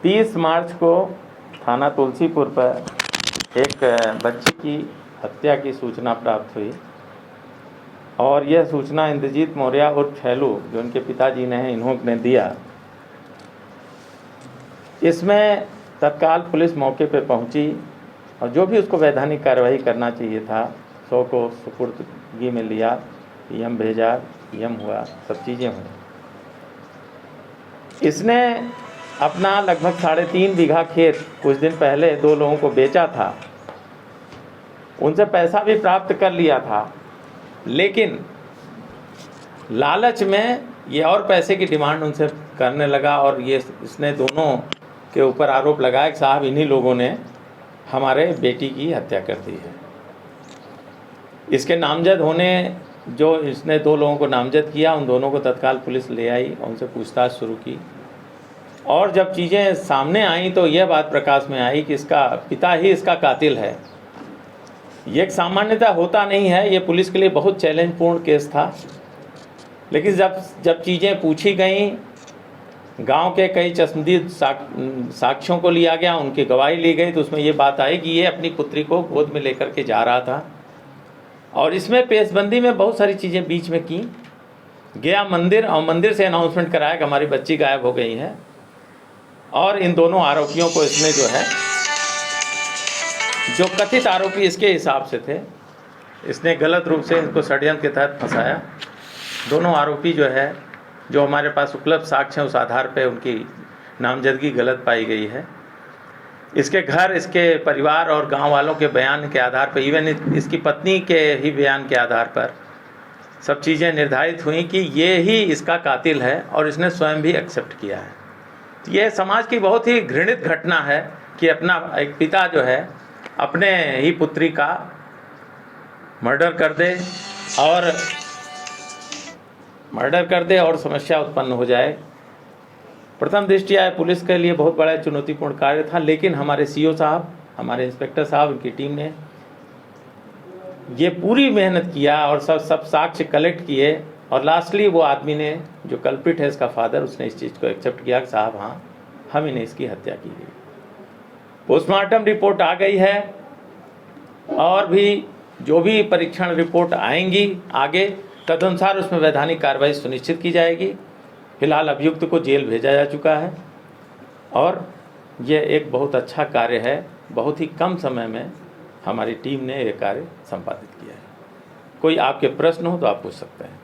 30 मार्च को थाना तुलसीपुर पर एक बच्ची की हत्या की सूचना प्राप्त हुई और यह सूचना इंद्रजीत मौर्य उर्फ छैलू, जो उनके पिताजी ने हैं, इन्होंने दिया। इसमें तत्काल पुलिस मौके पर पहुंची और जो भी उसको वैधानिक कार्रवाई करना चाहिए था, 100 को सुपुर्दगी में लिया, पीएम भेजा, पीएम हुआ, सब चीज़ें हुई। इसने अपना लगभग 3.5 बीघा खेत कुछ दिन पहले 2 लोगों को बेचा था, उनसे पैसा भी प्राप्त कर लिया था, लेकिन लालच में ये और पैसे की डिमांड उनसे करने लगा और इसने दोनों के ऊपर आरोप लगाया कि साहब इन्हीं लोगों ने हमारे बेटी की हत्या कर दी है। इसके नामजद होने जो इसने 2 लोगों को नामजद किया, उन दोनों को तत्काल पुलिस ले आई और उनसे पूछताछ शुरू की और जब चीज़ें सामने आईं तो यह बात प्रकाश में आई कि इसका पिता ही इसका कातिल है। ये एक सामान्यतः होता नहीं है, ये पुलिस के लिए बहुत चैलेंजपूर्ण केस था, लेकिन जब चीज़ें पूछी गईं, गांव के कई चश्मदीद साक्ष्यों को लिया गया, उनकी गवाही ली गई, तो उसमें ये बात आई कि ये अपनी पुत्री को गोद में लेकर के जा रहा था और इसमें पेशबंदी में बहुत सारी चीज़ें बीच में की। गया मंदिर और मंदिर से अनाउंसमेंट कराया कि हमारी बच्ची गायब हो गई है और इन दोनों आरोपियों को इसने जो कथित आरोपी इसके हिसाब से थे, इसने गलत रूप से इनको षड्यंत्र के तहत फंसाया। दोनों आरोपी जो हमारे पास उपलब्ध साक्ष्य हैं, उस आधार पे उनकी नामजदगी गलत पाई गई है। इसके घर, इसके परिवार और गांव वालों के बयान के आधार पर, इवन इसकी पत्नी के ही बयान के आधार पर सब चीज़ें निर्धारित हुई कि ये ही इसका कातिल है और इसने स्वयं भी एक्सेप्ट किया है। ये समाज की बहुत ही घृणित घटना है कि अपना एक पिता अपने ही पुत्री का मर्डर कर दे और समस्या उत्पन्न हो जाए। प्रथम दृष्टया पुलिस के लिए बहुत बड़ा चुनौतीपूर्ण कार्य था, लेकिन हमारे सीओ साहब, हमारे इंस्पेक्टर साहब, उनकी टीम ने ये पूरी मेहनत किया और सब साक्ष्य कलेक्ट किए और लास्टली वो आदमी ने, जो कल्प्रिट है इसका फादर, उसने इस चीज़ को एक्सेप्ट किया कि साहब हाँ, हम ही ने इसकी हत्या की गई। पोस्टमार्टम रिपोर्ट आ गई है और भी जो भी परीक्षण रिपोर्ट आएंगी आगे, तदनुसार उसमें वैधानिक कार्रवाई सुनिश्चित की जाएगी। फिलहाल अभियुक्त को जेल भेजा जा चुका है और यह एक बहुत अच्छा कार्य है। बहुत ही कम समय में हमारी टीम ने यह कार्य संपादित किया है। कोई आपके प्रश्न हो तो आप पूछ सकते हैं।